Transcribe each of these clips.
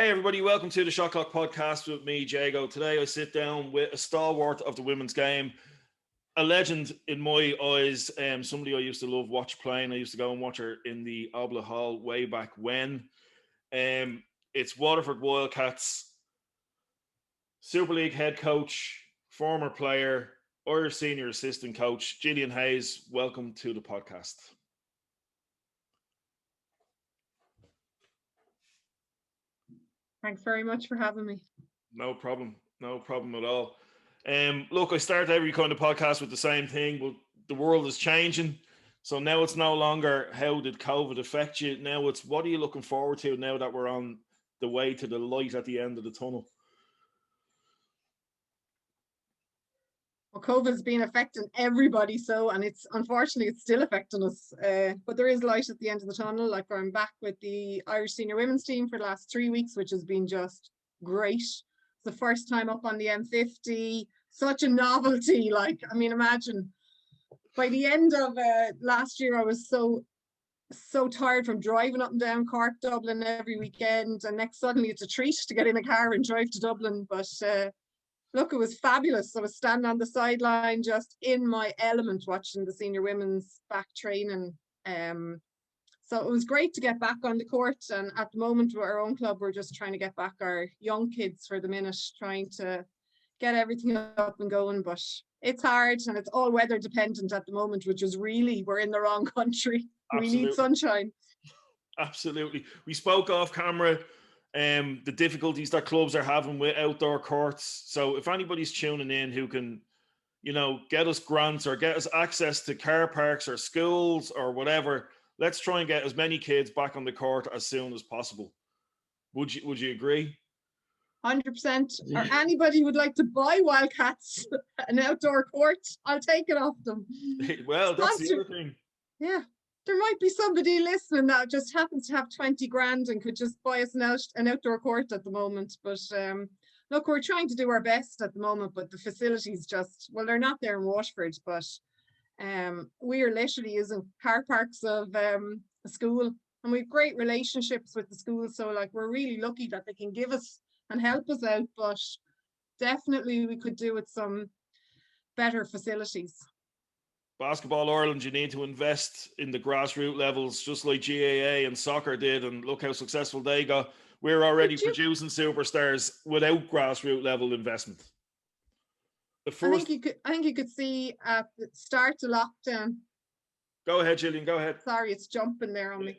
Hey everybody, welcome to the Shot Clock Podcast with me, Jago. Today I sit down with a stalwart of the women's game, a legend in my eyes, somebody I used to watch playing. I used to go and watch her in the Obla Hall way back when. It's Waterford Wildcats, Super League head coach, former player, Irish senior assistant coach, Jillian Hayes. Welcome to the podcast. Thanks very much for having me. No problem at all. Look, I start every kind of podcast with the same thing, but the world is changing. So now it's no longer how did COVID affect you? Now it's what are you looking forward to now that we're on the way to the light at the end of the tunnel? Well, COVID's been affecting everybody, and unfortunately it's still affecting us. But there is light at the end of the tunnel. Like, I'm back with the Irish senior women's team for the last 3 weeks, which has been just great. It's the first time up on the M50. Such a novelty. Like, I mean, imagine by the end of last year, I was so tired from driving up and down Cork, Dublin every weekend, and next suddenly it's a treat to get in a car and drive to Dublin. But look, it was fabulous. I was standing on the sideline just in my element watching the senior women's back training. So it was great to get back on the court, and at the moment with our own club we're just trying to get back our young kids for the minute, trying to get everything up and going, but it's hard and it's all weather dependent at the moment, which is really, we're in the wrong country. Absolutely. We need sunshine. Absolutely. We spoke off camera the difficulties that clubs are having with outdoor courts. So if anybody's tuning in who can, get us grants or get us access to car parks or schools or whatever, let's try and get as many kids back on the court as soon as possible. Would you agree? 100%. Or anybody would like to buy Wildcats an outdoor court, I'll take it off them. Well, that's the other thing. Yeah. There might be somebody listening that just happens to have 20 grand and could just buy us an outdoor court at the moment. But look, we're trying to do our best at the moment, but the facilities they're not there in Waterford, but we are literally using car parks of a school, and we have great relationships with the school. So like, we're really lucky that they can give us and help us out, but definitely we could do with some better facilities. Basketball Ireland, you need to invest in the grassroots levels, just like GAA and soccer did, and look how successful they got. We're already producing superstars without grassroots level investment. I think you could see at the start of lockdown. Go ahead, Jillian. Go ahead. Sorry, it's jumping there on me.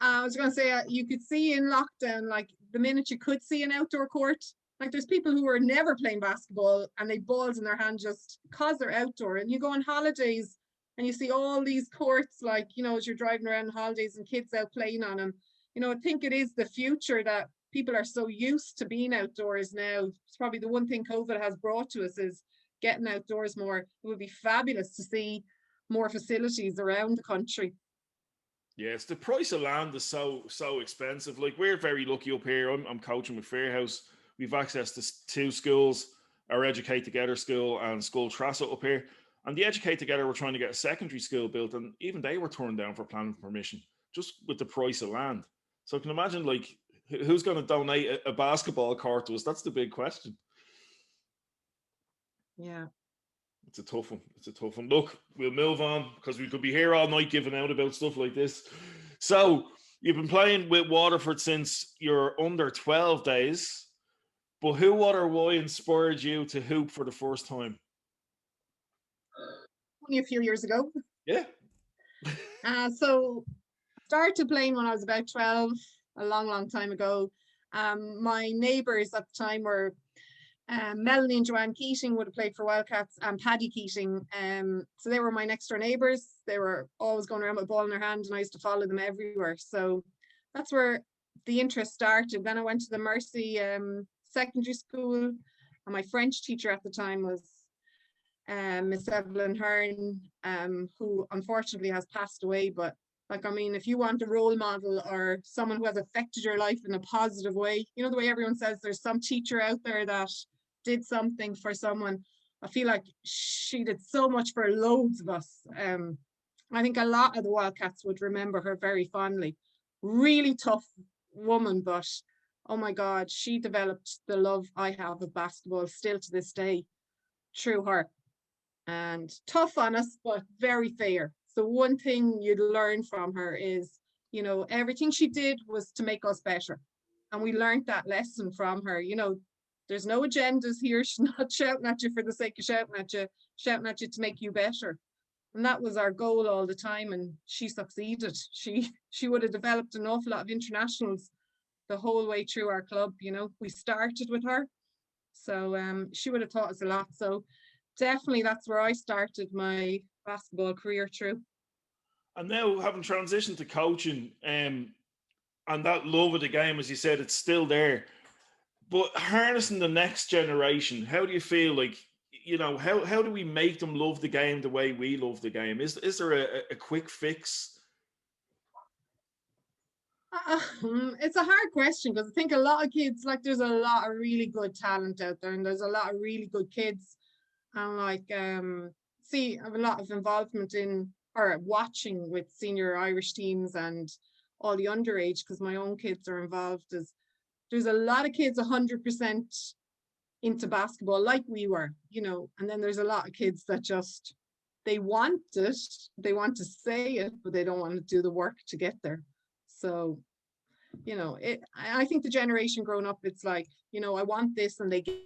I was going to say, you could see in lockdown, like the minute you could see an outdoor court. Like, there's people who are never playing basketball and they balls in their hand just because they're outdoor. And you go on holidays and you see all these courts, like, as you're driving around holidays and kids out playing on them. I think it is the future that people are so used to being outdoors now. It's probably the one thing COVID has brought to us is getting outdoors more. It would be fabulous to see more facilities around the country. Yes, the price of land is so expensive. Like, we're very lucky up here. I'm coaching with Fairhouse. We've access to 2 schools, our Educate Together school and School Trassa up here. And the Educate Together were trying to get a secondary school built, and even they were turned down for planning permission, just with the price of land. So I can imagine, like, who's going to donate a basketball court to us? That's the big question. Yeah. It's a tough one. Look, we'll move on because we could be here all night giving out about stuff like this. So you've been playing with Waterford since your under 12 days. But who, what, or why inspired you to hoop for the first time? Only a few years ago. Yeah. So started playing when I was about 12, a long time ago. My neighbours at the time were Melanie and Joanne Keating would have played for Wildcats, and Paddy Keating. So they were my next door neighbours. They were always going around with a ball in their hand, and I used to follow them everywhere. So that's where the interest started. Then I went to the Mercy secondary school, and my French teacher at the time was Miss Evelyn Hearn, who unfortunately has passed away. But like, I mean, if you want a role model or someone who has affected your life in a positive way, the way everyone says there's some teacher out there that did something for someone, I feel like she did so much for loads of us. I think a lot of the Wildcats would remember her very fondly. really tough woman, but oh my God, she developed the love I have of basketball still to this day through her. And tough on us, but very fair. So one thing you'd learn from her is, you know, everything she did was to make us better. And we learned that lesson from her. You know, there's no agendas here. She's not shouting at you for the sake of shouting at you to make you better. And that was our goal all the time. And she succeeded. She would have developed an awful lot of internationals the whole way through our club. You know, we started with her. So she would have taught us a lot. So definitely that's where I started my basketball career through. And now having transitioned to coaching, and that love of the game, as you said, it's still there. But harnessing the next generation, how do you feel like, you know, how do we make them love the game the way we love the game? Is there a quick fix? It's a hard question because I think a lot of kids, like there's a lot of really good talent out there and there's a lot of really good kids. And like, see, I have a lot of involvement in or watching with senior Irish teams and all the underage because my own kids are involved. There's a lot of kids 100% into basketball like we were, you know, and then there's a lot of kids that just, they want it, they want to say it, but they don't want to do the work to get there. So, you know, I think the generation growing up, it's like, you know, I want this and they get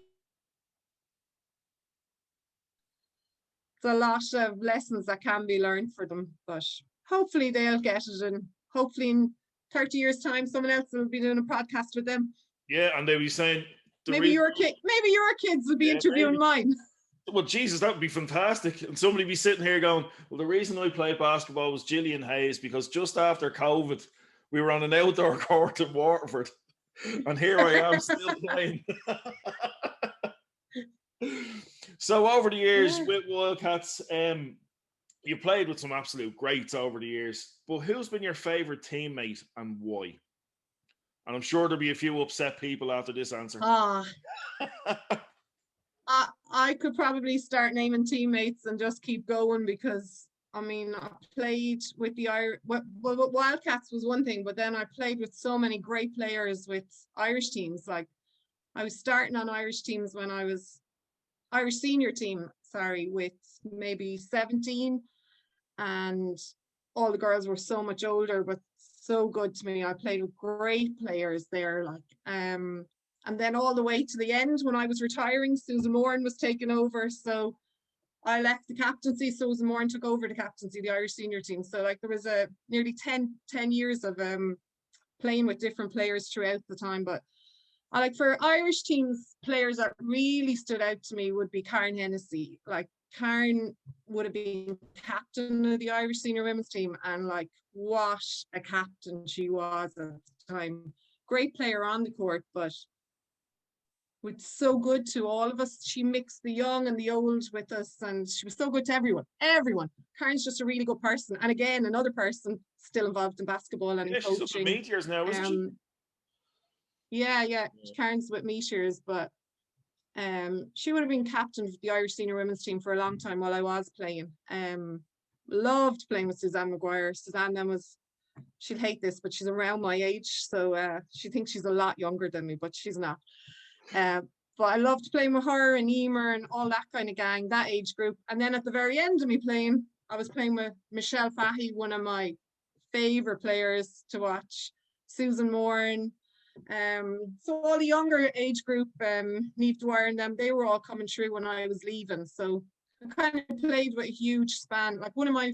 a lot of lessons that can be learned for them, but hopefully they'll get it, and hopefully in 30 years time someone else will be doing a podcast with them. Yeah, and they'll be saying maybe your kids will be interviewing mine. Well, Jesus, that would be fantastic. And somebody be sitting here going, well, the reason I played basketball was Jillian Hayes, because just after COVID we were on an outdoor court in Waterford and here I am still playing. So over the years with Wildcats, you played with some absolute greats over the years, but who's been your favorite teammate and why? And I'm sure there'll be a few upset people after this answer. I could probably start naming teammates and just keep going because I mean, I played with the Wildcats was one thing, but then I played with so many great players with Irish teams. Like I was starting on Irish teams when I was Irish senior team, with maybe 17, and all the girls were so much older, but so good to me. I played with great players there, like and then all the way to the end when I was retiring, Susan Moran was taking over. So I left the captaincy, Susan Moran took over the captaincy, the Irish senior team. So like there was a nearly 10 years of playing with different players throughout the time. But I like for Irish teams, players that really stood out to me would be Karen Hennessy. Like Karen would have been captain of the Irish senior women's team, and like what a captain she was at the time. Great player on the court, but was so good to all of us. She mixed the young and the old with us, and she was so good to everyone. Karen's just a really good person, and again another person still involved in basketball and in coaching. She's up at Meteors now, isn't she? Yeah, Karen's with Meteors, but she would have been captain of the Irish senior women's team for a long time while I was playing. Loved playing with Suzanne Maguire. Suzanne then was, she'll hate this, but she's around my age, so she thinks she's a lot younger than me, but she's not. But I loved playing with her and Emer and all that kind of gang, that age group. And then at the very end of me playing, I was playing with Michelle Fahy, one of my favourite players to watch, Susan Moran. So all the younger age group, Niamh Dwyer and them, they were all coming through when I was leaving. So I kind of played with a huge span. Like one of my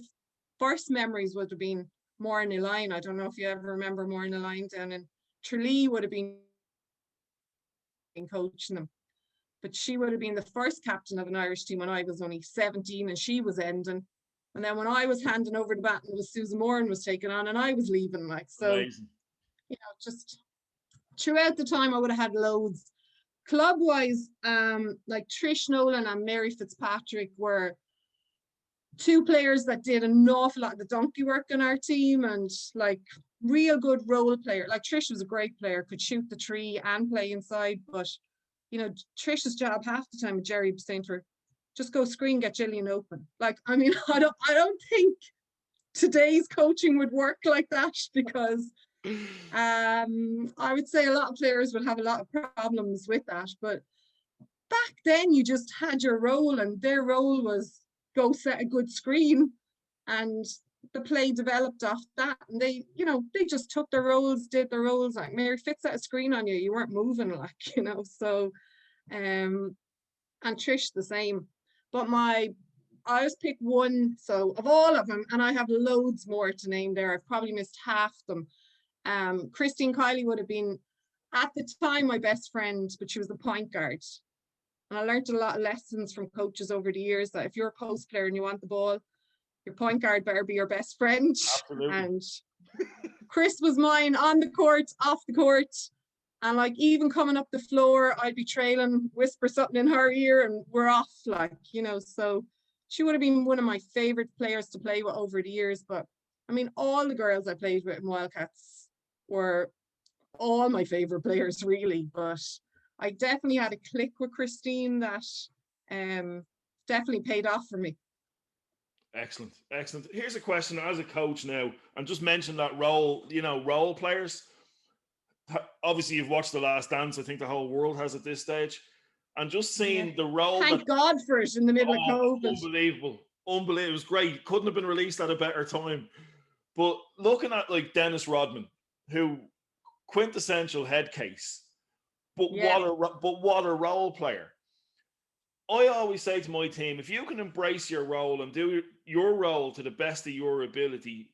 first memories would have been Maureen Line. I don't know if you ever remember Maureen Line down in Tralee, would have been coaching them, but she would have been the first captain of an Irish team when I was only 17 and she was ending, and then when I was handing over the baton, it was Susan Moran was taking on and I was leaving. Like, so amazing. You know, just throughout the time I would have had loads. Club wise, like Trish Nolan and Mary Fitzpatrick were two players that did an awful lot of the donkey work on our team, and like real good role player. Like Trish was a great player, could shoot the tree and play inside, but you know, Trish's job half the time with Jerry was saying to her, just go screen, get Jillian open. Like, I mean, I don't think today's coaching would work like that, because I would say a lot of players would have a lot of problems with that, but back then you just had your role, and their role was go set a good screen, and the play developed off that. And they just took their roles, did their roles. Like Mary Fitz set a screen on you, you weren't moving, like. So and Trish the same. But I just pick one. So of all of them, and I have loads more to name there. I've probably missed half them. Christine Kiley would have been at the time my best friend, but she was the point guard. And I learned a lot of lessons from coaches over the years that if you're a post player and you want the ball, your point guard better be your best friend. Absolutely. And Chris was mine on the court, off the court. And like even coming up the floor, I'd be trailing, whisper something in her ear, and we're off, so she would have been one of my favorite players to play with over the years. But I mean, all the girls I played with in Wildcats were all my favorite players, really. But I definitely had a click with Christine that definitely paid off for me. Excellent. Here's a question as a coach now, and just mention that role players. Obviously, you've watched The Last Dance. I think the whole world has at this stage. And just seeing the role. Thank God for it in the middle of COVID. Unbelievable. It was great. Couldn't have been released at a better time. But looking at like Dennis Rodman, who quintessential head case, but what a role player. I always say to my team, if you can embrace your role and do your role to the best of your ability,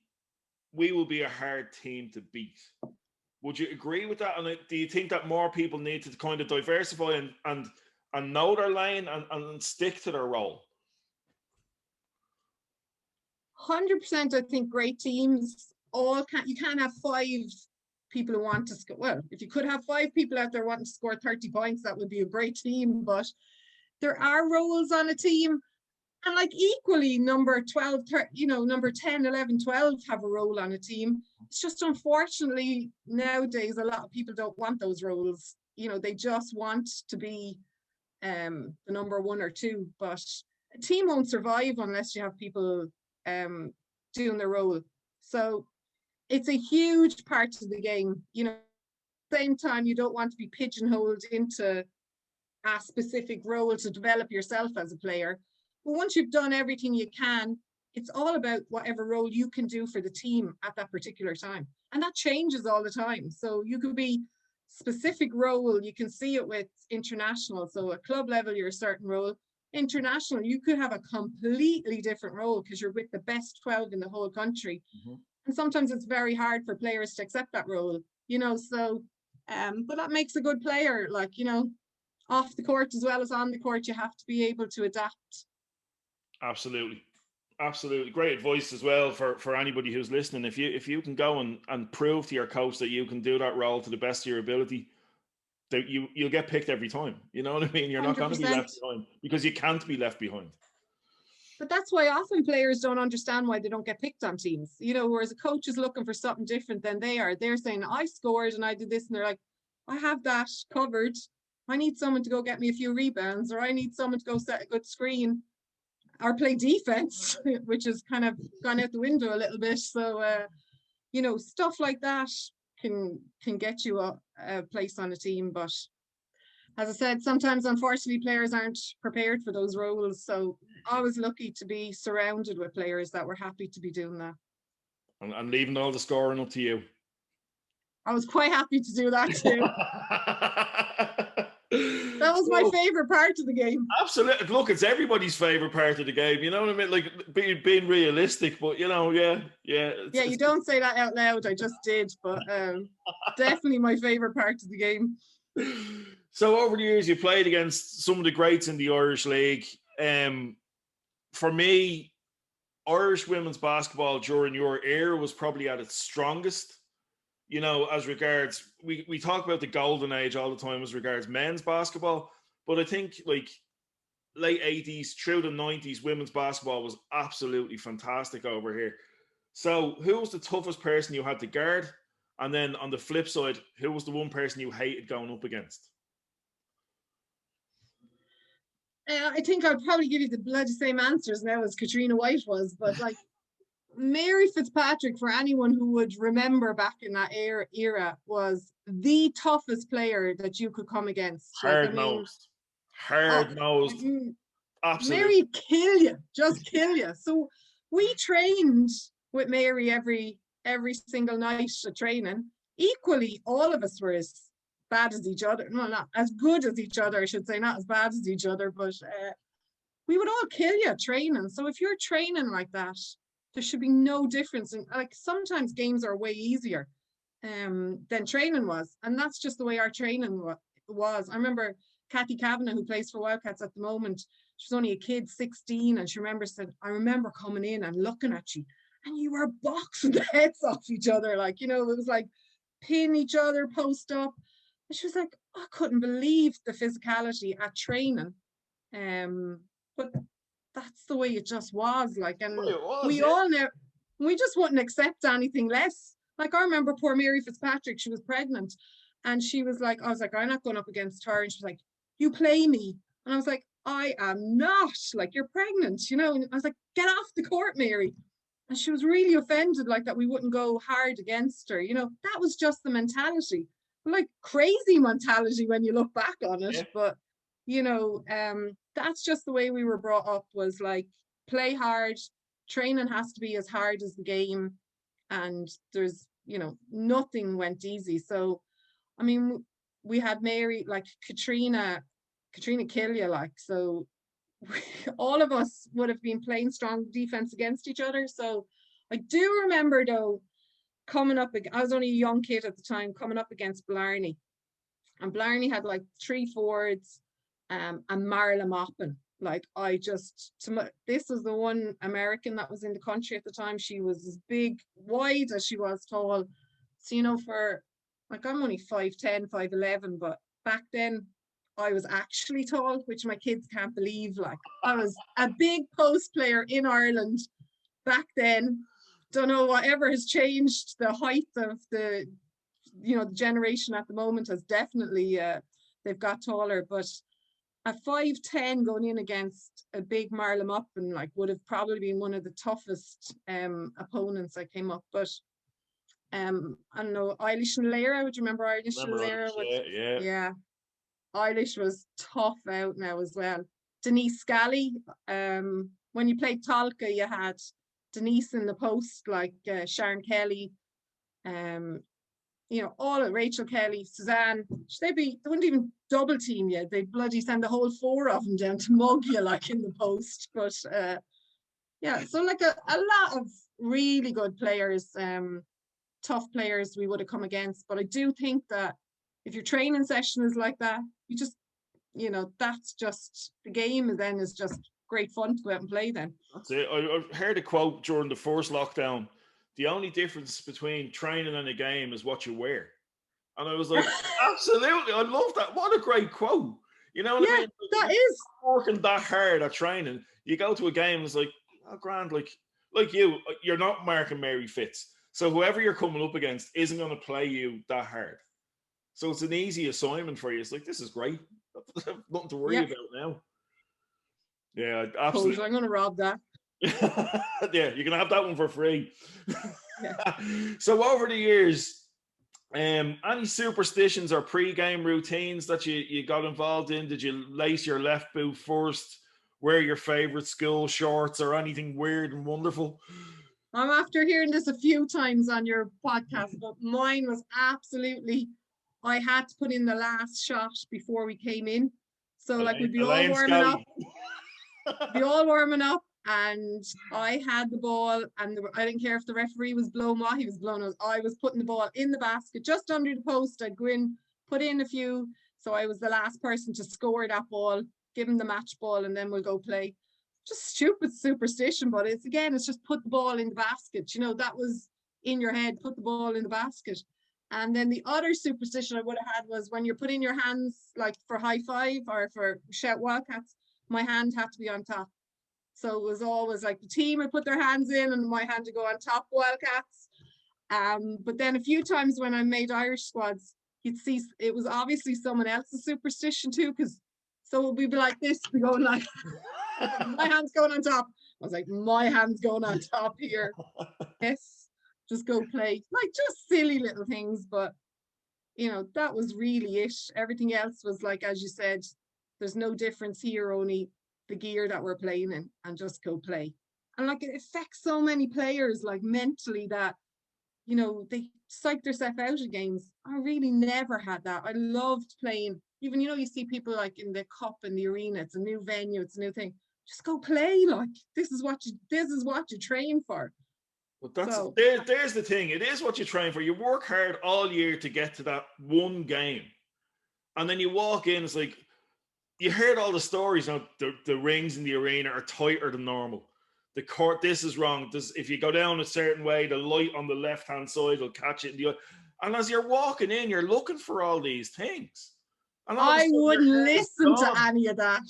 we will be a hard team to beat. Would you agree with that? And do you think that more people need to kind of diversify and know their lane and stick to their role? 100%. I think great teams you can't have 5 people who want to score. Well, if you could have 5 people out there wanting to score 30 points, that would be a great team. But there are roles on a team, and like equally number 12, number 10, 11, 12 have a role on a team. It's just unfortunately nowadays a lot of people don't want those roles. They just want to be the number 1 or 2. But a team won't survive unless you have people doing their role. So it's a huge part of the game. At the same time, you don't want to be pigeonholed into a specific role to develop yourself as a player. But once you've done everything you can, it's all about whatever role you can do for the team at that particular time. And that changes all the time. So you could be specific role. You can see it with international. So at club level, you're a certain role. International, you could have a completely different role because you're with the best 12 in the whole country. Mm-hmm. And sometimes it's very hard for players to accept that role, so but that makes a good player. Off the court as well as on the court, you have to be able to adapt. Absolutely. Great advice as well for anybody who's listening. If you can go and prove to your coach that you can do that role to the best of your ability, that you'll get picked every time. You know what I mean? You're 100%. Not going to be left behind, because you can't be left behind. But that's why often players don't understand why they don't get picked on teams. Whereas a coach is looking for something different than they are. They're saying, I scored and I did this, and they're like, I have that covered. I need someone to go get me a few rebounds, or I need someone to go set a good screen or play defense, which has kind of gone out the window a little bit. So, stuff like that can get you a place on a team. But as I said, sometimes, unfortunately, players aren't prepared for those roles. So I was lucky to be surrounded with players that were happy to be doing that. And leaving all the scoring up to you. I was quite happy to do that too. That was my favorite part of the game. Absolutely. Look, it's everybody's favorite part of the game. You know what I mean? Like being realistic, but yeah. You don't say that out loud. I just did, but definitely my favorite part of the game. So over the years, you played against some of the greats in the Irish League. For me, Irish women's basketball during your era was probably at its strongest. As regards, we talk about the golden age all the time as regards men's basketball, but I think like late 80s through the 90s, women's basketball was absolutely fantastic over here. So who was the toughest person you had to guard? And then on the flip side, who was the one person you hated going up against? I think I'd probably give you the bloody same answers now as Katrina White was, but Mary Fitzpatrick, for anyone who would remember back in that era, was the toughest player that you could come against. Like, I mean, hard nosed, absolutely. Mary kill you, just kill you. So we trained with Mary every single night of training. Equally, all of us were as bad as each other. No, not as good as each other, I should say, not as bad as each other, but we would all kill you training. So if you're training like that, there should be no difference. And like sometimes games are way easier than training was. And that's just the way our training was. I remember Kathy Kavanagh, who plays for Wildcats at the moment, she was only a kid, 16, and she said, I remember coming in and looking at you, and you were boxing the heads off each other. Like, you know, it was like pin each other, post up. And she was like, I couldn't believe the physicality at training. But that's the way it just was. Like, and all know, we just wouldn't accept anything less. Like, I remember poor Mary Fitzpatrick, she was pregnant, and she was like, I was like, I'm not going up against her. And she was like, you play me. And I was like, I am not. Like, you're pregnant, you know. And I was like, get off the court, Mary. And she was really offended, like, that we wouldn't go hard against her. You know, that was just the mentality. Like, crazy mentality when you look back on it. Yeah. But, you know, that's just the way we were brought up, was like, play hard. Training has to be as hard as the game. And there's, you know, nothing went easy. So, I mean, we had Mary, like Katrina Killia, like, so all of us would have been playing strong defense against each other. So I do remember, though, coming up, I was only a young kid at the time, coming up against Blarney. And Blarney had like 3 forwards and Marla Moppin. Like, this was the one American that was in the country at the time. She was as big, wide as she was tall. So, you know, for, like, I'm only 5'10", 5'11", but back then I was actually tall, which my kids can't believe. Like, I was a big post player in Ireland back then. Don't know whatever has changed. The height of the, you know, the generation at the moment has definitely, they've got taller, but at 5'10", going in against a big Marla Moppin, like, would have probably been one of the toughest opponents I came up. But I don't know, Eilish and Lara, would you remember Eilish and Lara? Yeah. Eilish was tough out now as well. Denise Scally, when you played Tolka, you had Denise in the post, like Sharon Kelly, you know, all of Rachel Kelly, Suzanne. They wouldn't even double team you. They'd bloody send the whole 4 of them down to mug you, like, in the post. But yeah, so like a lot of really good players, tough players we would have come against. But I do think that if your training session is like that, you just, you know, that's just the game. And then is just great fun to go out and play then. That's it. I heard a quote during the first lockdown. The only difference between training and a game is what you wear. And I was like, absolutely, I love that. What a great quote. You know what I mean? That is. Working that hard at training. You go to a game, it's like, oh, grand, like you're not Mark and Mary Fitz. So whoever you're coming up against isn't going to play you that hard. So it's an easy assignment for you. It's like, this is great. Nothing to worry about now. Yeah, absolutely. I'm going to rob that. Yeah, you can have that one for free. So over the years, any superstitions or pre-game routines that you got involved in? Did you lace your left boot first, wear your favorite school shorts, or anything weird and wonderful? I'm after hearing this a few times on your podcast, but mine was absolutely, I had to put in the last shot before we came in. So like, we'd be all warming up, and I had the ball, and I didn't care if the referee was blowing what he was blowing. I was putting the ball in the basket just under the post. I'd go in, put in a few, so I was the last person to score that ball, give him the match ball, and then we'll go play. Just stupid superstition, but it's just put the ball in the basket. You know, that was in your head, put the ball in the basket. And then the other superstition I would have had was when you're putting your hands, like for high five or for shout Wildcats, my hand had to be on top. So it was always like the team would put their hands in and my hand to go on top Wildcats. But then a few times when I made Irish squads, you'd see it was obviously someone else's superstition too, because so we'd be like this, be going like, my hand's going on top, I was like, my hand's going on top here. Yes, just go play. Like, just silly little things, but that was really it. Everything else was like, as you said, there's no difference here, only the gear that we're playing in, and just go play. And like, it affects so many players, like mentally, that they psych themselves out of games. I really never had that. I loved playing. Even, you see people like in the cup in the arena, it's a new venue, it's a new thing. Just go play. Like, this is what you train for. But there's the thing. It is what you train for. You work hard all year to get to that one game. And then you walk in, it's like, you heard all the stories. The rings in the arena are tighter than normal. The court, this is wrong. If you go down a certain way, the light on the left-hand side will catch it in the other. And as you're walking in, you're looking for all these things. And I wouldn't listen to any of that.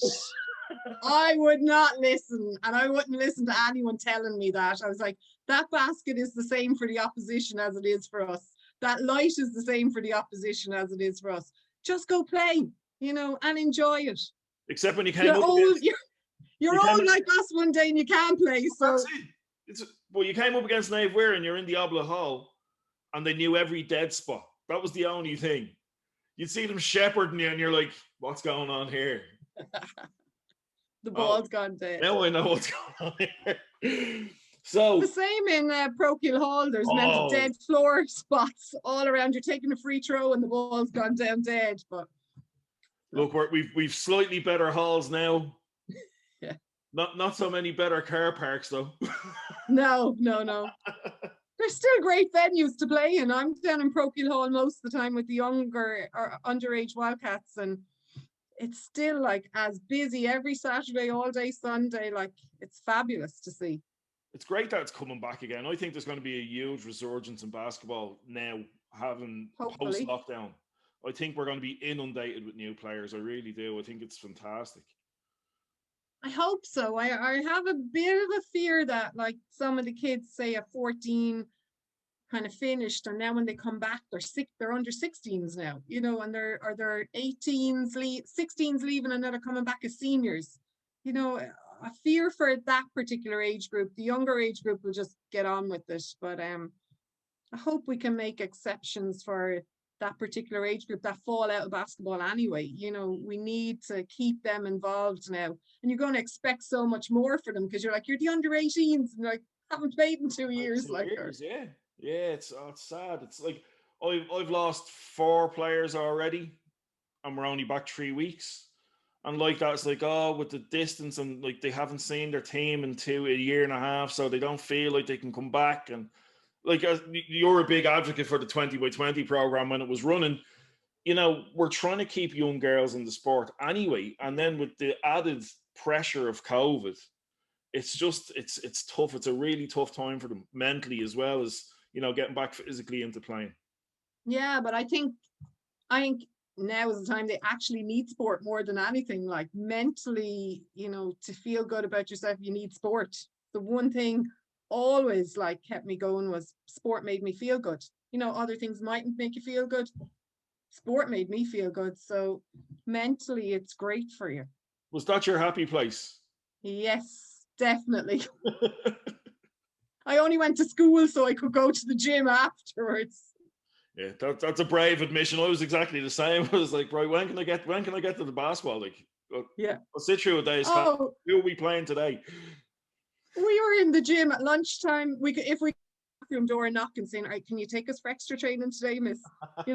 I would not listen. And I wouldn't listen to anyone telling me that. I was like, that basket is the same for the opposition as it is for us. That light is the same for the opposition as it is for us. Just go play, and enjoy it. Except when you came up you're old like us one day and you can't play. So well, you came up against Nave Weir and you're in the Obla Hall and they knew every dead spot. That was the only thing. You'd see them shepherding you and you're like, what's going on here? The ball's gone dead. Now I know what's going on here. So the same in Parochial Hall. There's meant dead floor spots all around. You're taking a free throw and the ball's gone down dead. But look, we've slightly better halls now. Yeah. Not so many better car parks though. No. There's still great venues to play in. I'm down in Parochial Hall most of the time with the younger or underage Wildcats, and it's still like as busy every Saturday, all day Sunday. Like, it's fabulous to see. It's great that it's coming back again. I think there's going to be a huge resurgence in basketball now, having post-lockdown. I think we're going to be inundated with new players. I really do. I think it's fantastic. I hope so. I have a bit of a fear that, like, some of the kids, say at 14, kind of finished, and now when they come back, they're under 16s now, and they're 18s, 16s leaving, and then they're coming back as seniors. A fear for that particular age group. The younger age group will just get on with it, but I hope we can make exceptions for that particular age group that fall out of basketball anyway. We need to keep them involved now, and you're going to expect so much more for them because you're the under 18s and like haven't played in 2 years. Yeah, it's sad. It's like I've lost 4 players already, and we're only back 3 weeks. And like that, it's like, with the distance, and like they haven't seen their team in a year and a half, so they don't feel like they can come back. And like, you're a big advocate for the 20x20 program when it was running. We're trying to keep young girls in the sport anyway, and then with the added pressure of COVID, it's just it's tough. It's a really tough time for them mentally as well as getting back physically into playing. Yeah, but I think now is the time they actually need sport more than anything. Like, mentally, to feel good about yourself, you need sport. The one thing always like kept me going was sport made me feel good. Other things mightn't make you feel good. Sport made me feel good. So mentally, it's great for you. Was that your happy place? Yes, definitely. I only went to school so I could go to the gym afterwards. Yeah, that's a brave admission. I was exactly the same. I was like, bro, when can I get to the basketball? Like, I'll sit through a day's class. Who are we playing today? We were in the gym at lunchtime. If we room door and knock and saying, all right, can you take us for extra training today, miss? But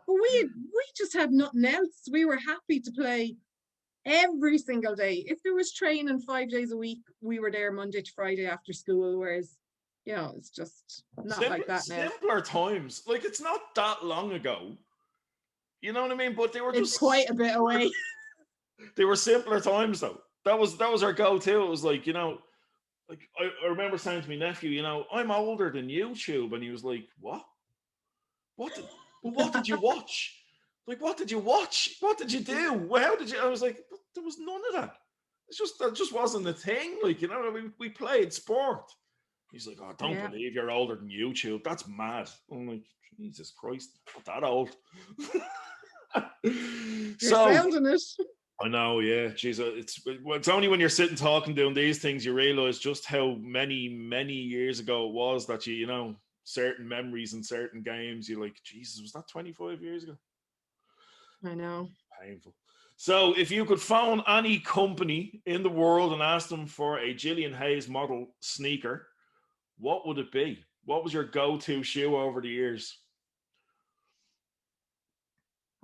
we just had nothing else. We were happy to play every single day. If there was training 5 days a week, we were there Monday to Friday after school, whereas it's just not like that now. Simpler times. Like, it's not that long ago. You know what I mean? But they were just quite a bit away. They were simpler times though. That was our go-to. It was like, like I remember saying to my nephew, I'm older than YouTube, and he was like, what? What did you watch? Like, what did you watch? What did you do? How did you? I was like, there was none of that. That just wasn't a thing. Like, we played sport. He's like, don't believe you're older than YouTube. That's mad. I'm like, Jesus Christ, not that old. You're sounding it. I know, yeah. Jeez, it's only when you're sitting talking, doing these things, you realise just how many years ago it was that certain memories and certain games. You're like, Jesus, was that 25 years ago? I know. Painful. So, if you could phone any company in the world and ask them for a Jillian Hayes model sneaker, what would it be? What was your go-to shoe over the years?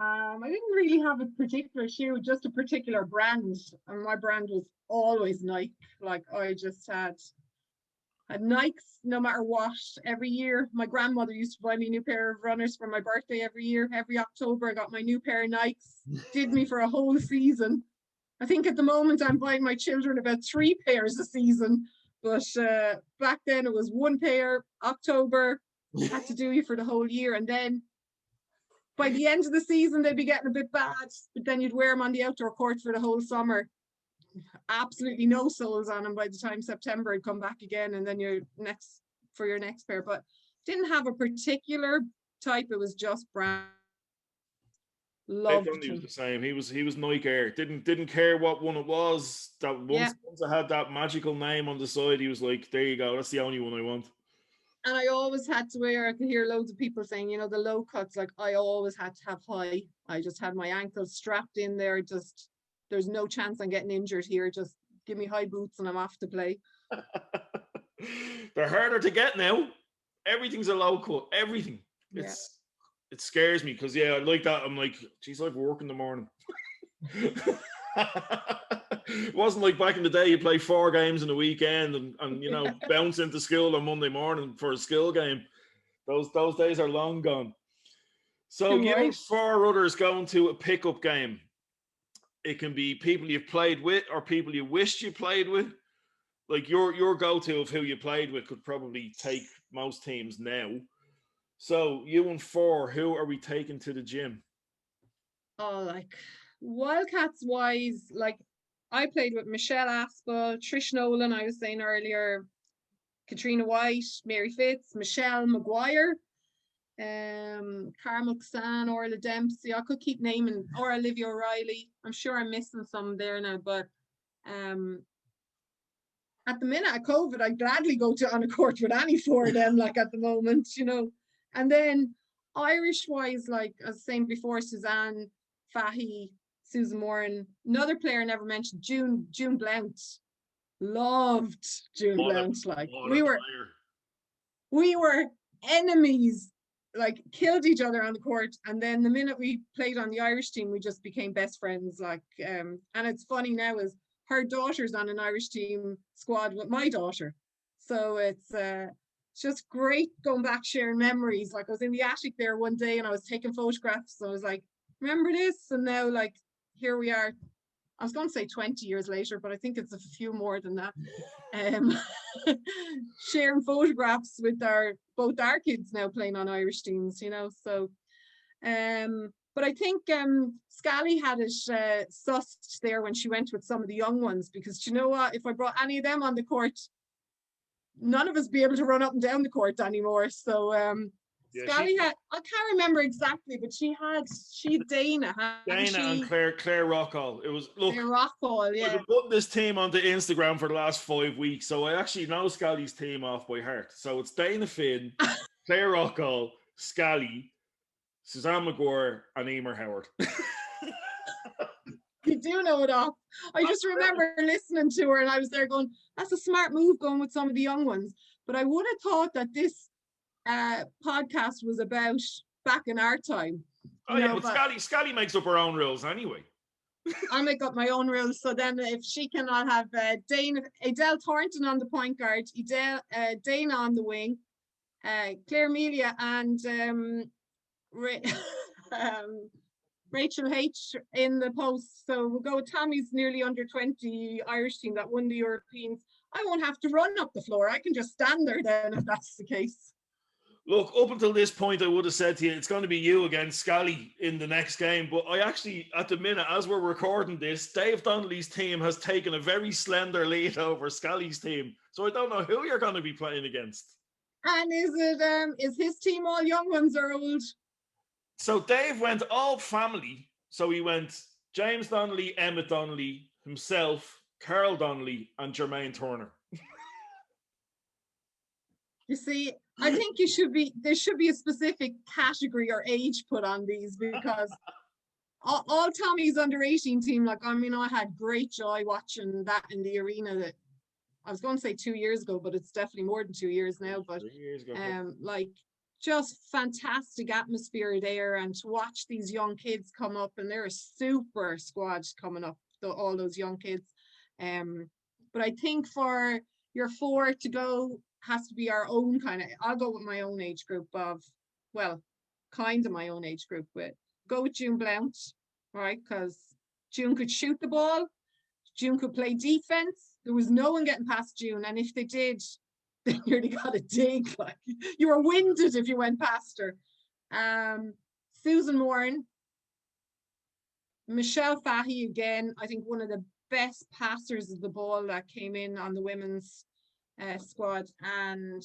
I didn't really have a particular shoe, just a particular brand, and my brand was always Nike. Like I just had Nikes no matter what every year. My grandmother used to buy me a new pair of runners for my birthday every year. Every October, I got my new pair of Nikes. Did me for a whole season. I think at the moment I'm buying my children about 3 pairs a season, but back then it was 1 pair. October had to do you for the whole year, and then by the end of the season they'd be getting a bit bad. But then you'd wear them on the outdoor court for the whole summer. Absolutely no soles on them by the time September had come back again, and then your next pair. But didn't have a particular type. It was just brand. I Loved found he was him. the same. He was Nike Air. Didn't care what one it was. That Yeah. once I had that magical name on the side, he was like, "There you go. That's the only one I want." And I always had to wear, I could hear loads of people saying, the low cuts, like I always had to have high. I just had my ankles strapped in there. Just, there's no chance I'm getting injured here. Just give me high boots and I'm off to play. They're harder to get now. Everything's a low cut. Everything. Yeah. It scares me because I like that. I'm like, geez, I have work in the morning. It wasn't like back in the day you play 4 games in a weekend and bounce into school on Monday morning for a skill game. Those days are long gone. So Too you right. and 4 others going to a pickup game. It can be people you've played with or people you wished you played with. Like your go-to of who you played with could probably take most teams now. So you and 4, who are we taking to the gym? Oh, like Wildcats wise, like I played with Michelle Aspel, Trish Nolan, I was saying earlier, Katrina White, Mary Fitz, Michelle Maguire, Carmel San, Orla Dempsey. I could keep naming, or Olivia O'Reilly. I'm sure I'm missing some there now, but at the minute of COVID, I'd gladly go on a court with any 4 of them, like at the moment, And then Irish wise, like I was saying before, Suzanne Fahy, Susan Moran, another player I never mentioned, June Blount. Loved June Blount. Like we were enemies, like killed each other on the court. And then the minute we played on the Irish team, we just became best friends. Like, and it's funny now is her daughter's on an Irish team squad with my daughter. So it's just great going back, sharing memories. Like I was in the attic there one day and I was taking photographs. So I was like, remember this? And now like, here we are. I was going to say 20 years later, but I think it's a few more than that. Sharing photographs with both our kids now playing on Irish teams, So, but I think Scally had it sussed there when she went with some of the young ones, because you know what? If I brought any of them on the court, none of us be able to run up and down the court anymore. So Scally had, I can't remember exactly, but she had Dana and Claire Rockall. It was Claire Rockall, yeah. I've been putting this team onto Instagram for the last 5 weeks, so I actually know Scally's team off by heart. So it's Dana Finn, Claire Rockall, Scally, Suzanne McGuire, and Emer Howard. You do know it off. I just remember listening to her and I was there going, that's a smart move going with some of the young ones. But I would have thought that this podcast was about back in our time. But Scally makes up her own rules anyway. I make up my own rules. So then if she cannot have Adele Thornton on the point guard, Dana on the wing, Claire Melia and Rachel H in the post. So we'll go with Tommy's nearly under 20 Irish team that won the Europeans. I won't have to run up the floor. I can just stand there then if that's the case. Look, up until this point, I would have said to you, it's going to be you against Scally in the next game. But I actually, at the minute, as we're recording this, Dave Donnelly's team has taken a very slender lead over Scally's team. So I don't know who you're going to be playing against. And is his team all young ones or old? So Dave went all family. So he went James Donnelly, Emmett Donnelly, himself, Carl Donnelly, and Jermaine Turner. You see, I think there should be a specific category or age put on these, because all Tommy's under 18 team, like, I mean, I had great joy watching that in the arena. That I was going to say 2 years ago, but it's definitely more than 2 years now. But 3 years ago. like, just fantastic atmosphere there, and to watch these young kids come up, and they're a super squad coming up, all those young kids. But I think for your four to go has to be our own kind of, I'll go with my own age group of, well, kind of my own age group. With go with June Blount, right? Because June could shoot the ball, June could play defense. There was no one getting past June, and if they did, they nearly got a dig. Like, you were winded if you went past her. Susan Moran, Michelle Fahy again, I think one of the best passers of the ball that came in on the women's squad, and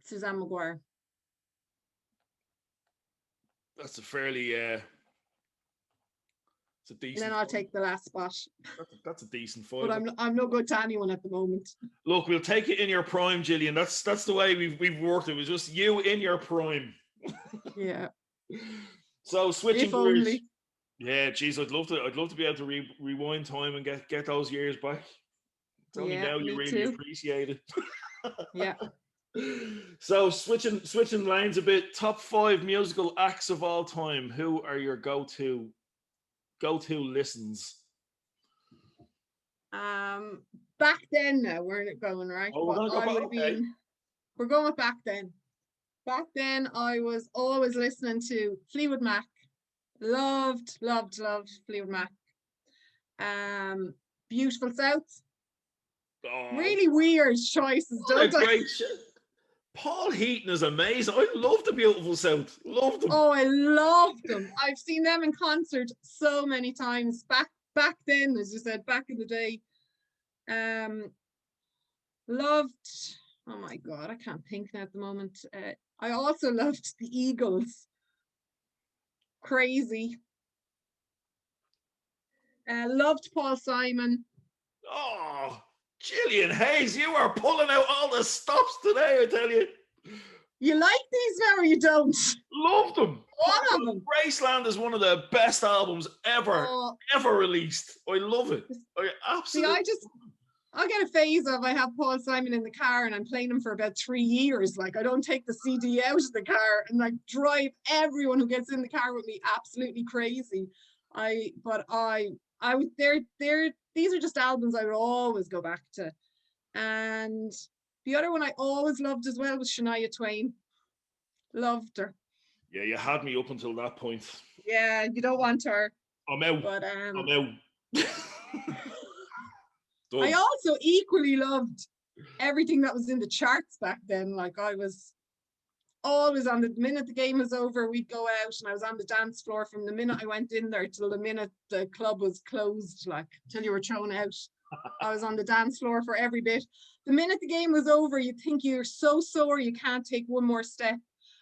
Suzanne Maguire. That's a fairly it's a decent. And then I'll take the last spot. That's a decent fight. But I'm no good to anyone at the moment. Look, we'll take it in your prime, Jillian. That's the way we've worked. It was just you in your prime. Yeah. So switching if gears. Only. Yeah, geez, I'd love to be able to rewind time and get those years back. It's only now you really appreciate it. Yeah. So switching lanes a bit. Top 5 musical acts of all time. Who are your go-to listens? Back then, now we're going right. Oh, we're going to go back. We're going with back then. Back then, I was always listening to Fleetwood Mac. Loved Fleetwood Mac. Beautiful South. Oh, really weird choices, don't I? Great shit. Paul Heaton is amazing. I love the Beautiful South. Love them. Oh, I love them. I've seen them in concert so many times. Back then, as you said, back in the day. Loved. Oh my God, I can't think now at the moment. I also loved the Eagles. Crazy. Loved Paul Simon. Oh, Jillian Hayes, you are pulling out all the stops today, I tell you. You like these now or you don't? Love them. All of them. Graceland is one of the best albums ever released. I love it. I absolutely. See, I get a phase of I have Paul Simon in the car and I'm playing him for about 3 years. Like, I don't take the CD out of the car and like drive everyone who gets in the car with me absolutely crazy. These are just albums I would always go back to. And the other one I always loved as well was Shania Twain. Loved her. Yeah, you had me up until that point. Yeah, you don't want her. I'm out. But, I'm out. I also equally loved everything that was in the charts back then. Like, I was always on the minute the game was over, we'd go out and I was on the dance floor from the minute I went in there till the minute the club was closed, like till you were thrown out. I was on the dance floor for every bit. The minute the game was over, you think you're so sore you can't take one more step.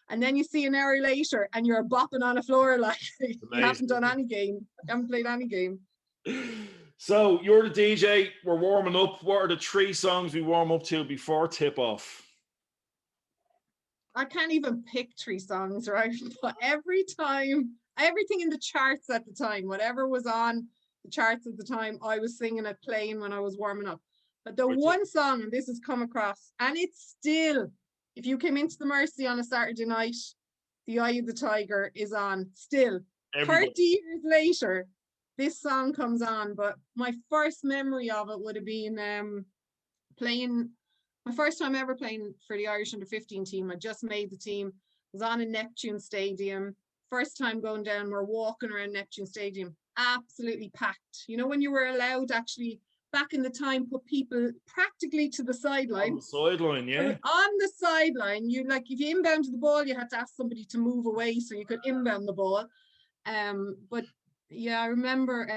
And then you see an hour later and you're bopping on a floor like you haven't done any game. You haven't played any game. So you're the DJ, we're warming up. What are the 3 songs we warm up to before tip off? I can't even pick 3 songs, right? But every time, everything in the charts at the time, whatever was on the charts at the time, I was singing it, playing when I was warming up. But the one song, and this has come across, and it's still, if you came into the Mercy on a Saturday night, The Eye of the Tiger is on still. 30 years later, this song comes on. But my first memory of it would have been playing. My first time ever playing for the Irish under-15 team. I just made the team. Was on in Neptune Stadium. First time going down, we're walking around Neptune Stadium. Absolutely packed. You know, when you were allowed actually, back in the time, put people practically to the sideline. On the sideline, yeah. On the sideline, you like, if you inbounded the ball, you had to ask somebody to move away so you could inbound the ball. But yeah, I remember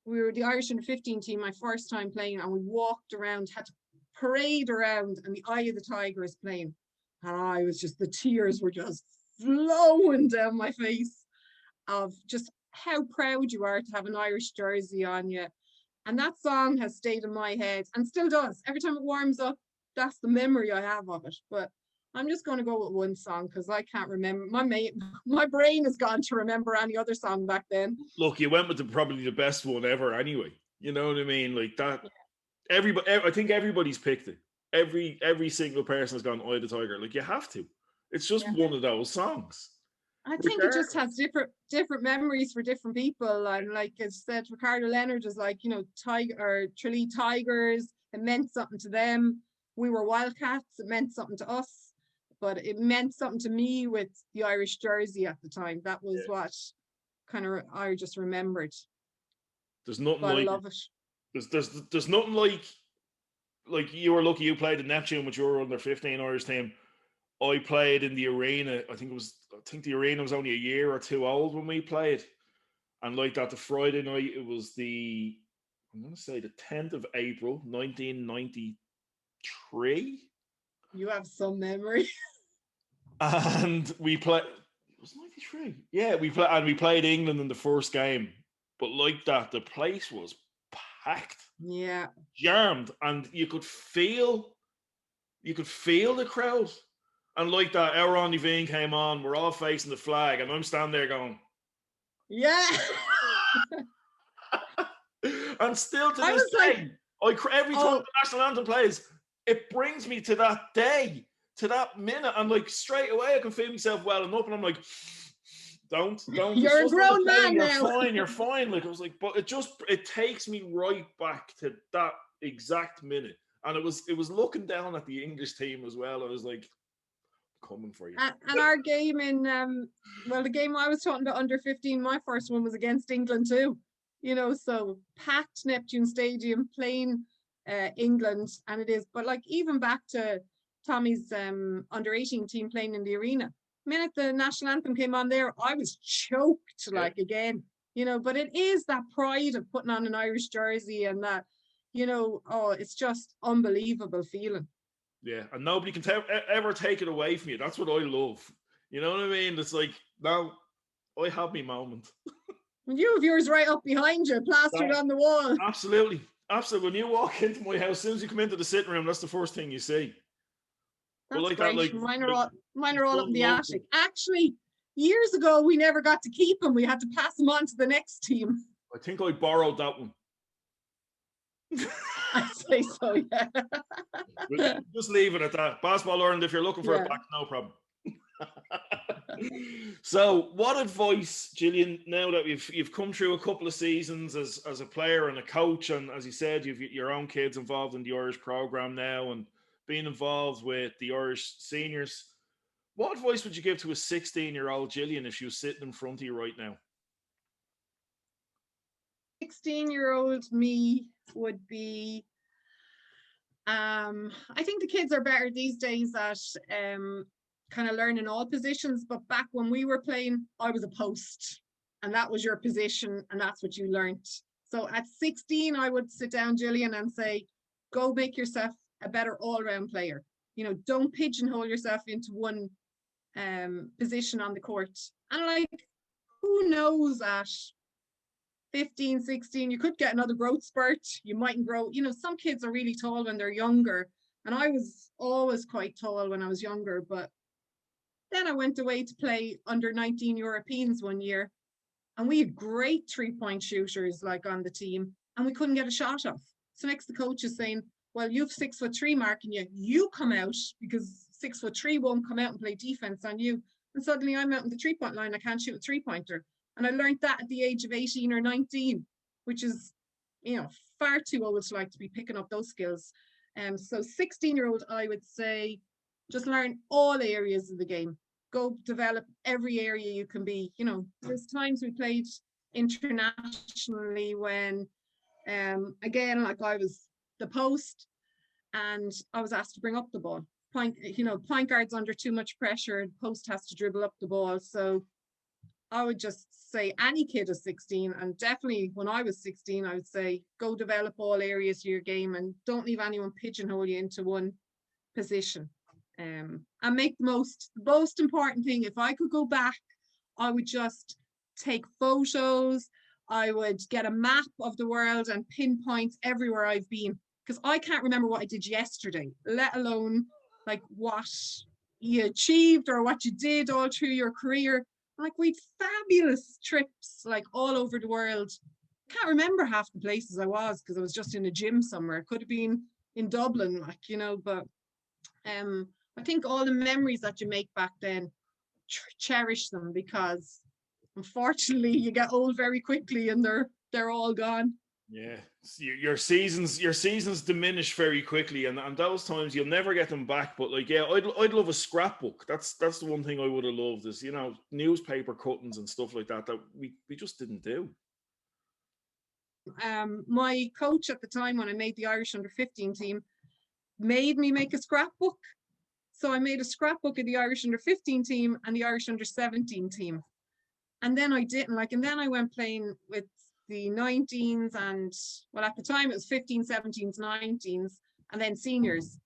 we were the Irish under-15 team, my first time playing, and we walked around, had to parade around, and The Eye of the Tiger is playing, and I was just, the tears were just flowing down my face. of just how proud you are to have an Irish jersey on you. And that song has stayed in my head and still does. Every time it warms up, that's the memory I have of it. But I'm just going to go with one song because I can't remember. My brain has gone to remember any other song back then. Look, you went with probably the best one ever anyway. You know what I mean? Like that. Yeah. Everybody, I think everybody's picked it. Every single person has gone Eye of the Tiger. Like you have to. It's just one of those songs. I think it just has different memories for different people. And like I said, Ricardo Leonard is like, Tralee Tigers. It meant something to them. We were Wildcats. It meant something to us. But it meant something to me with the Irish jersey at the time. That was what kind of I just remembered. There's nothing but like I love it. There's nothing like you were lucky you played in Neptune with your under 15 Irish team. I played in the arena. I think the arena was only a year or two old when we played. And like that, the Friday night, it was I'm going to say the 10th of April, 1993. You have some memory. And we played, it was 93. Yeah, we played England in the first game. But like that, the place was packed. Yeah. Jammed. And you could feel the crowd. And like that, our Ronnie Veen came on, we're all facing the flag, and I'm standing there going, yeah. And still to this day, every time the national anthem plays, it brings me to that day, to that minute, and like straight away I can feel myself welling up, and I'm like, don't. You're a grown man now. You're fine. Like I was like, but it takes me right back to that exact minute, and it was looking down at the English team as well. I was like, coming for you. And our game in the game I was talking about under 15, my first one was against England too. So packed Neptune Stadium playing England, and it is. But like even back to Tommy's under 18 team playing in the arena. The minute the national anthem came on there, I was choked again. But it is that pride of putting on an Irish jersey and that, it's just unbelievable feeling. Yeah, and nobody can ever take it away from you. That's what I love. You know what I mean? It's like, now I have my moment. You have yours right up behind you, plastered on the wall. Absolutely. When you walk into my house, as soon as you come into the sitting room, that's the first thing you see. That's like great. Mine are all up in the attic. Actually, years ago, we never got to keep them. We had to pass them on to the next team. I think I borrowed that one. I'd say so, yeah. Just leave it at that. Basketball Ireland, if you're looking for it back, no problem. So, what advice, Jillian, now that you've come through a couple of seasons as a player and a coach, and as you said, you've your own kids involved in the Irish program now and being involved with the Irish seniors, what advice would you give to a 16-year-old Jillian if she was sitting in front of you right now? 16-year-old me would be, I think the kids are better these days at kind of learning all positions, but back when we were playing, I was a post and that was your position and that's what you learned. So at 16, I would sit down, Jillian, and say, go make yourself a better all-round player. Don't pigeonhole yourself into one position on the court. And like, who knows at 15, 16, you could get another growth spurt. You mightn't grow. Some kids are really tall when they're younger. And I was always quite tall when I was younger. But then I went away to play under 19 Europeans one year. And we had great 3-point shooters like on the team. And we couldn't get a shot off. So next the coach is saying, well, you've 6'3" marking you. You come out because 6'3" won't come out and play defense on you. And suddenly I'm out in the 3-point line. I can't shoot a 3-pointer. And I learned that at the age of 18 or 19, which is, far too old to like to be picking up those skills. So 16-year-old, I would say, just learn all areas of the game. Go develop every area you can be. There's times we played internationally when, again, like I was the post and I was asked to bring up the ball. Point guard's under too much pressure. Post has to dribble up the ball. So I would just say any kid is 16, and definitely when I was 16, I would say go develop all areas of your game and don't leave anyone pigeonhole you into one position. And make the most important thing. If I could go back, I would just take photos. I would get a map of the world and pinpoint everywhere I've been, because I can't remember what I did yesterday, let alone like what you achieved or what you did all through your career. Like we'd fabulous trips like all over the world. Can't remember half the places I was because I was just in a gym somewhere. It could have been in Dublin, like, you know, but I think all the memories that you make back then, cherish them, because unfortunately you get old very quickly and they're all gone. Yeah, your seasons diminish very quickly, and those times you'll never get them back. But like, yeah, I'd love a scrapbook. That's the one thing I would have loved, is, you know, newspaper cuttings and stuff like that we just didn't do. My coach at the time when I made the Irish under-15 team made me make a scrapbook. So I made a scrapbook of the Irish under-15 team and the Irish under-17 team. And then I didn't like, and then I went playing with the 19s and, well, at the time it was 15s, 17s, 19s, and then seniors.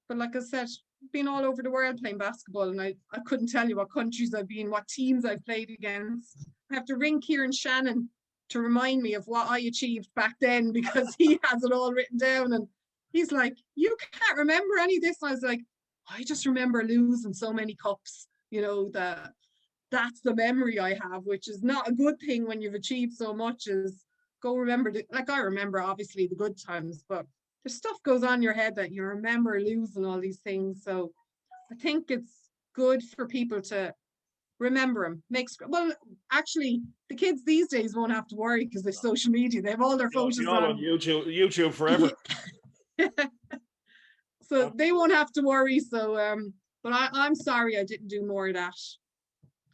But like I said, been all over the world playing basketball, and I couldn't tell you what countries I've been, what teams I've played against. I have to ring Kieran Shannon to remind me of what I achieved back then, because he has it all written down. And he's like, you can't remember any of this. And I was like, I just remember losing so many cups, you know, that's the memory I have, which is not a good thing when you've achieved so much. Is go remember like I remember obviously the good times, but there's stuff goes on in your head that you remember losing all these things. So I think it's good for people to remember them. Well, actually, the kids these days won't have to worry because they've social media. They have all their photos on YouTube forever. So they won't have to worry. So, but I'm sorry I didn't do more of that.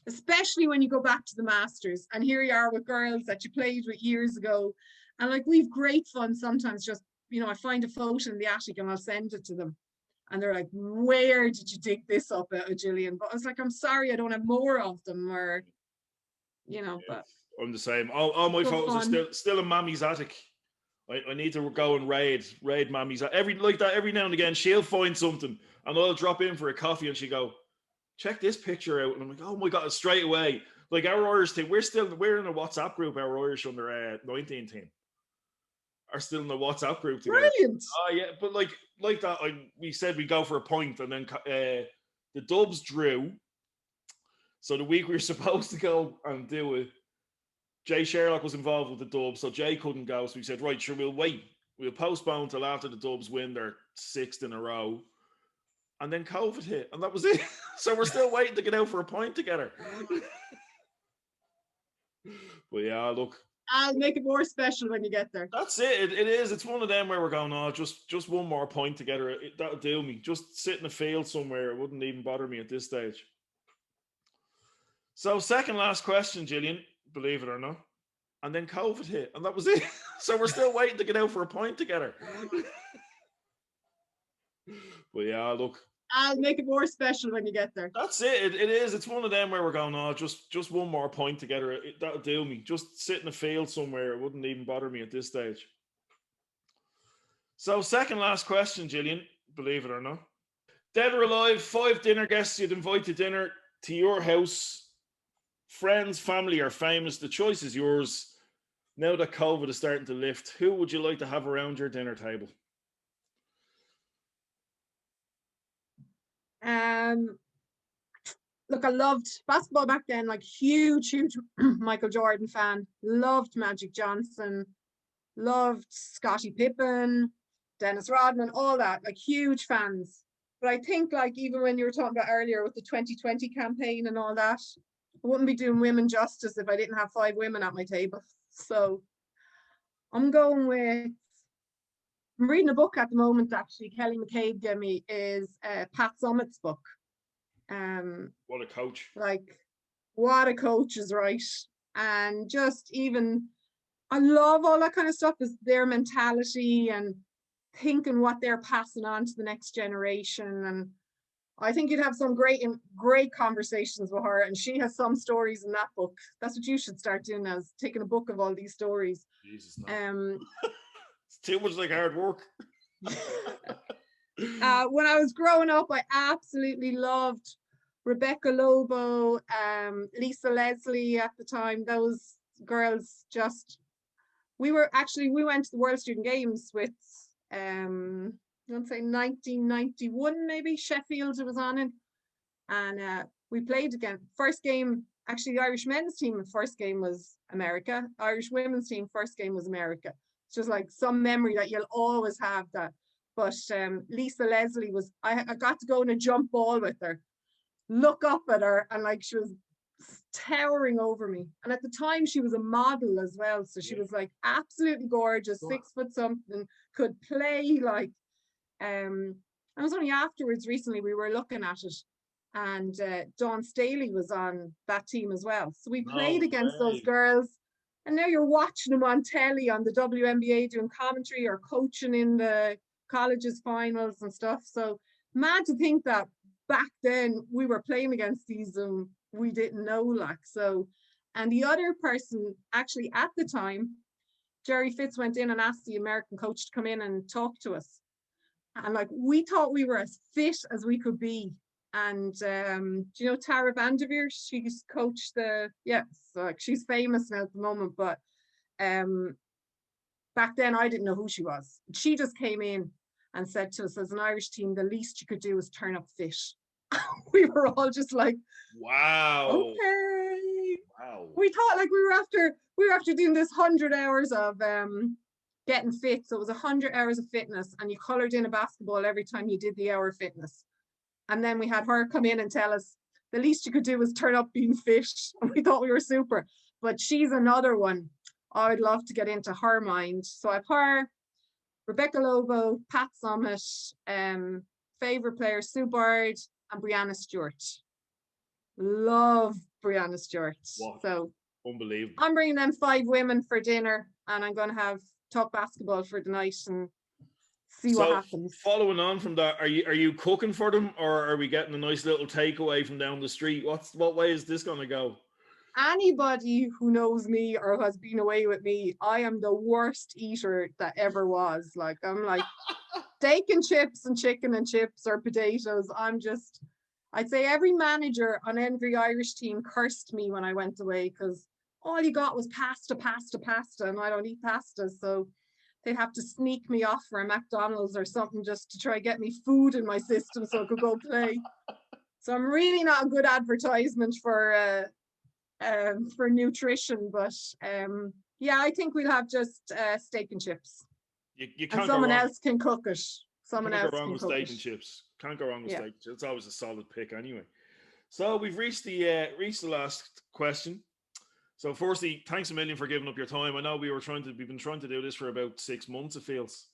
Especially when you go back to the Masters and here you are with girls that you played with years ago. And like, we've great fun sometimes, just, you know, I find a photo in the attic and I'll send it to them. And they're like, where did you dig this up out of, Jillian? But I was like, I'm sorry, I don't have more of them, or, you know, but. I'm the same. All my photos are still in Mammy's attic. I need to go and raid Mammy's every now and again. She'll find something and I'll drop in for a coffee and she go, check this picture out. And I'm like, oh my God, straight away. Like our Irish team, we're in a WhatsApp group, our Irish under 19 team are still in the WhatsApp group together. Brilliant. Oh yeah, but like that, we said we'd go for a pint, and then the Dubs drew. So the week we were supposed to go and do it, Jay Sherlock was involved with the Dubs, so Jay couldn't go. So we said, right, sure, we'll wait. We'll postpone till after the Dubs win their 6th in a row. And then COVID hit, and that was it. So we're still waiting to get out for a pint together. But yeah, look. I'll make it more special when you get there. That's it. It is. It's one of them where we're going, oh, just one more point together. That'll do me. Just sit in a field somewhere. It wouldn't even bother me at this stage. So second last question, Jillian, believe it or not. And then COVID hit, and that was it. So we're still waiting to get out for a pint together. But yeah, look. I'll make it more special when you get there. That's it. It is. It's one of them where we're going, oh, just one more point together. That'll do me. Just sit in a field somewhere. It wouldn't even bother me at this stage. So second last question, Jillian, believe it or not. Dead or alive, 5 dinner guests you'd invite to dinner to your house. Friends, family, or famous. The choice is yours. Now that COVID is starting to lift, who would you like to have around your dinner table? Look, I loved basketball back then, like huge Michael Jordan fan. Loved Magic Johnson, loved Scottie Pippen, Dennis Rodman, all that, like huge fans. But I think, like, even when you were talking about earlier with the 2020 campaign and all that, I wouldn't be doing women justice if I didn't have 5 women at my table. So I'm going with, I'm reading a book at the moment, actually, Kelly McCabe gave me, is Pat Summitt's book. What a coach. Like, what a coach is, right? And just even, I love all that kind of stuff, is their mentality and thinking what they're passing on to the next generation. And I think you'd have some great conversations with her, and she has some stories in that book. That's what you should start doing, as taking a book of all these stories. Jesus, no. It's too much like hard work. When I was growing up, I absolutely loved Rebecca Lobo, Lisa Leslie at the time. Those girls just, we went to the World Student Games with, I want to say 1991, maybe, Sheffield it was on in. And we played again. First game, actually, the Irish men's team, first game was America. Irish women's team, first game was America. It's just like some memory that you'll always have that. But Lisa Leslie was, I got to go in a jump ball with her, look up at her, and like she was towering over me. And at the time, she was a model as well. So she was like absolutely gorgeous, 6 foot something, could play like, I was only afterwards recently, we were looking at it. And Dawn Staley was on that team as well. So we played against those girls. And now you're watching them on telly on the WNBA doing commentary or coaching in the colleges finals and stuff. So mad to think that back then we were playing against these and we didn't know, like. So, and the other person actually at the time, Jerry Fitz went in and asked the American coach to come in and talk to us. And like, we thought we were as fit as we could be. And do you know Tara Vanderveer? She's coached so like she's famous now at the moment, but back then I didn't know who she was. She just came in and said to us, as an Irish team, the least you could do is turn up fit. We were all just like, wow, okay. Wow. We thought like we were after doing this 100 hours of getting fit. So it was 100 hours of fitness, and you colored in a basketball every time you did the hour of fitness. And then we had her come in and tell us the least you could do was turn up being fit. And we thought we were super. But she's another one. I would love to get into her mind. So I've her, Rebecca Lobo, Pat Summit, favorite player Sue Bird, and Brianna Stewart. Love Brianna Stewart. Wow. So unbelievable. I'm bringing them 5 women for dinner, and I'm going to have talk basketball for the night and see what happens. Following on from that, are you cooking for them, or are we getting a nice little takeaway from down the street? What way is this going to go? Anybody who knows me or has been away with me, I am the worst eater that ever was. Like, I'm like steak and chips and chicken and chips or potatoes. I'd say every manager on every Irish team cursed me when I went away, because all you got was pasta, and I don't eat pasta. So they'd have to sneak me off for a McDonald's or something just to try get me food in my system so I could go play. So I'm really not a good advertisement for nutrition, but yeah, I think we'll have just steak and chips. You can't and someone else can cook it. Someone else can go wrong with steak and chips. Can't go wrong with steak. It's always a solid pick anyway. So we've reached the last question. So firstly, thanks a million for giving up your time. I know we've been trying to do this for about 6 months, it feels.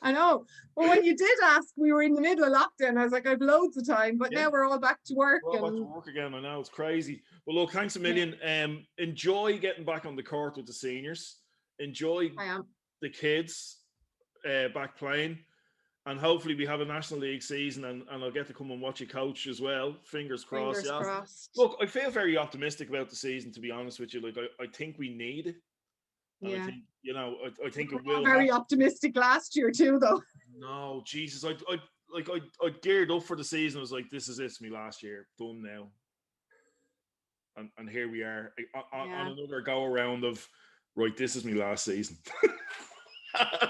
I know. Well, when you did ask, we were in the middle of lockdown. I was like, I've loads of time, but now we're all back to work. We're all back to work again. I know, it's crazy. Well, look, thanks a million. Enjoy getting back on the court with the seniors. Enjoy the kids back playing. And hopefully we have a National League season, and I'll get to come and watch you coach as well. Fingers crossed. Fingers crossed. Look, I feel very optimistic about the season, to be honest with you. Like, I think we need it. And I think, I think it will. Very optimistic last year too, though. No, Jesus. I geared up for the season. I was like, this is it, me last year. Done now. And here we are on another go around of, right, this is me last season.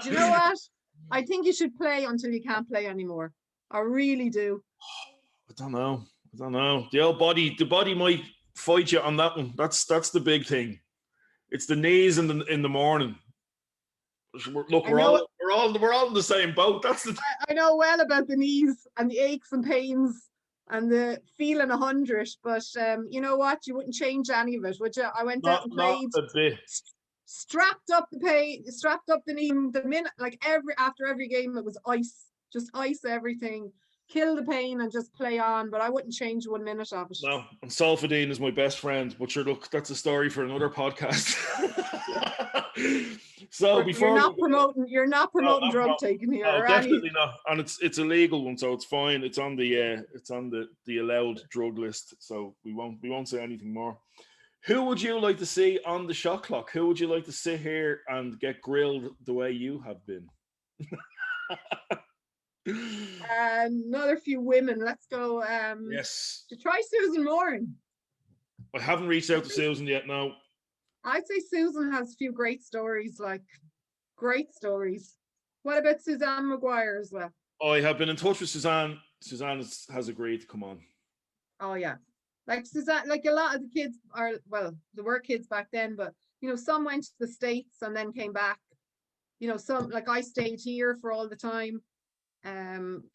Do you know what? I think you should play until you can't play anymore. I really do. I don't know. The body might fight you on that one. That's the big thing. It's the knees in the morning. Look, we're all in the same boat. I know well about the knees and the aches and pains and the feeling 100. But you know what? You wouldn't change any of it, would you? I went out and played. Not a bit. Strapped up the knee. The minute, like after every game, it was ice. Just ice everything, kill the pain, and just play on. But I wouldn't change 1 minute of it. No, and Solfadine is my best friend. But sure, look, that's a story for another podcast. So you're not promoting drug taking here. No, definitely not. And it's a legal one, so it's fine. It's on the allowed drug list. So we won't say anything more. Who would you like to see on the shot clock? Who would you like to sit here and get grilled the way you have been? Another few women. Let's go. Yes. To try Susan Moran. I haven't reached out to Susan yet, no. I'd say Susan has a few great stories, like great stories. What about Suzanne Maguire as well? I have been in touch with Suzanne. Suzanne has agreed to come on. Oh yeah. Like Suzanne, like a lot of the kids are, well, there were kids back then, but some went to the States and then came back. Some, like I stayed here for all the time,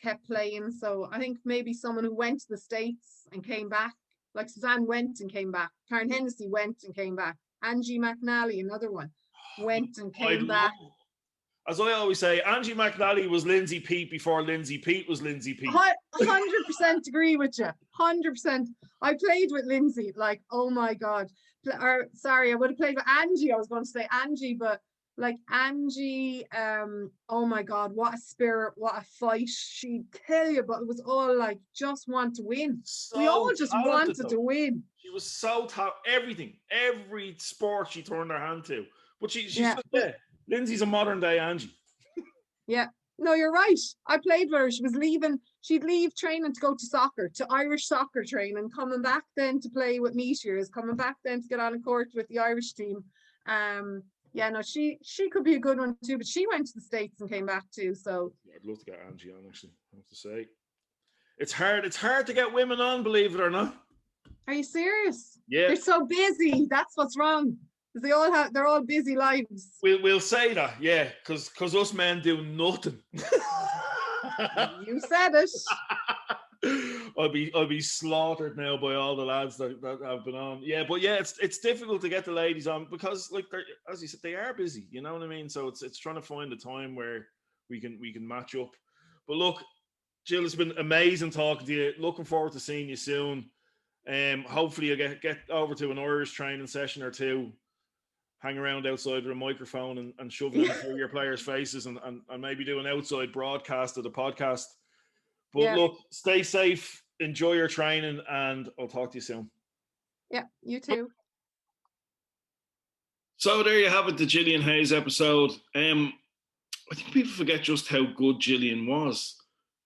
kept playing. So I think maybe someone who went to the States and came back, like Suzanne went and came back. Karen Hennessy went and came back. Angie McNally, another one, went and came back. As I always say, Angie McNally was Lindsay Pete before Lindsay Pete was Lindsay Pete. 100% agree with you. 100%. I played with Lindsay, like, oh my God. Sorry, I would have played with Angie. I was going to say Angie, but like Angie, oh my God, what a spirit, what a fight. She'd tell you, but it was all like, just want to win. We all just wanted to win. She was so everything, every sport she turned her hand to. But she's Lindsay's a modern day Angie. Yeah. No, you're right. I played with her. She was leaving. She'd leave training to go to soccer, to Irish soccer training, coming back then to play with Meteors, coming back then to get on a court with the Irish team. Yeah, no, she could be a good one too, but she went to the States and came back too. So yeah, I'd love to get Angie on, actually. I have to say. It's hard to get women on, believe it or not. Are you serious? Yeah. They're so busy. That's what's wrong. They're all busy lives. We'll say that, yeah, because us men do nothing. You said it. I'll be slaughtered now by all the lads that have been on. Yeah, but yeah, it's difficult to get the ladies on because, like, as you said, they are busy. You know what I mean? So it's trying to find a time where we can match up. But look, Jill, it's been amazing talking to you. Looking forward to seeing you soon. Hopefully you get over to an Irish training session or two. Hang around outside with a microphone and shoving it through your players' faces and maybe do an outside broadcast of the podcast. But look, stay safe, enjoy your training, and I'll talk to you soon. Yeah, you too. So there you have it, the Jillian Hayes episode. I think people forget just how good Jillian was.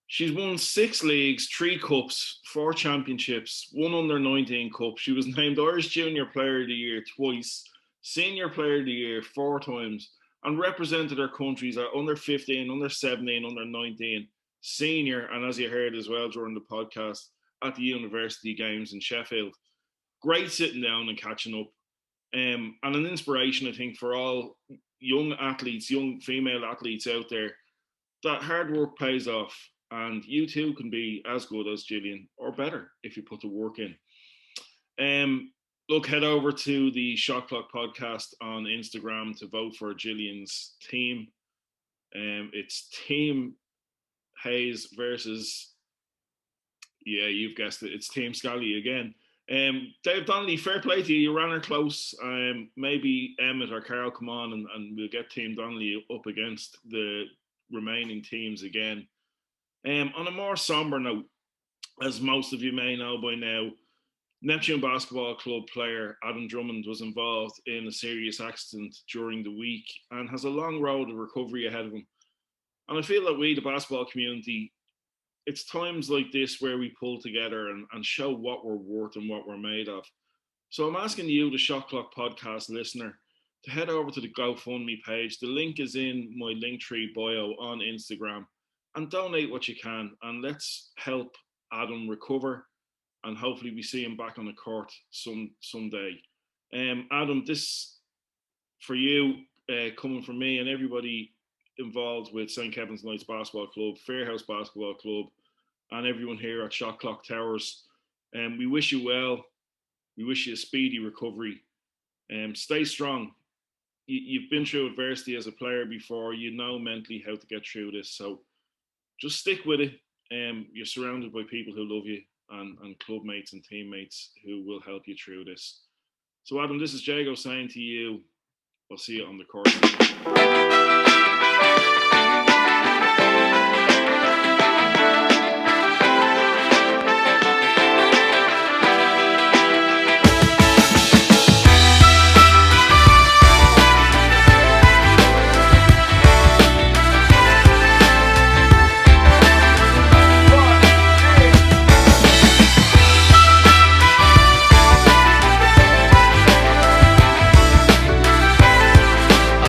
She's won 6 leagues, 3 cups, 4 championships, 1 under-19 cup. She was named Irish Junior Player of the Year twice, Senior Player of the Year 4 times, and represented her countries at under 15, under 17, under 19, senior, and as you heard as well during the podcast, at the University Games in Sheffield. Great sitting down and catching up. And an inspiration, I think, for all young athletes, young female athletes out there, that hard work pays off. And you too can be as good as Jillian, or better, if you put the work in. Look, head over to the Shot Clock podcast on Instagram to vote for Jillian's team. It's Team Hayes versus, yeah, you've guessed it, it's Team Scally again. Dave Donnelly, fair play to you. You ran her close. Maybe Emmett or Carl come on and we'll get Team Donnelly up against the remaining teams again. On a more somber note, as most of you may know by now, Neptune Basketball Club player Adam Drummond was involved in a serious accident during the week and has a long road of recovery ahead of him. And I feel that we, the basketball community, it's times like this where we pull together and show what we're worth and what we're made of. So I'm asking you, the Shot Clock podcast listener, to head over to the GoFundMe page. The link is in my Linktree bio on Instagram, and donate what you can. And let's help Adam recover, and hopefully we see him back on the court someday. Adam, this for you, coming from me and everybody involved with St. Kevin's Knights Basketball Club, Fairhouse Basketball Club, and everyone here at Shot Clock Towers. We wish you well. We wish you a speedy recovery. Stay strong. You've been through adversity as a player before. You know mentally how to get through this. So just stick with it. You're surrounded by people who love you and club mates and teammates who will help you through this. So Adam, this is Jago saying to you, I'll see you on the court.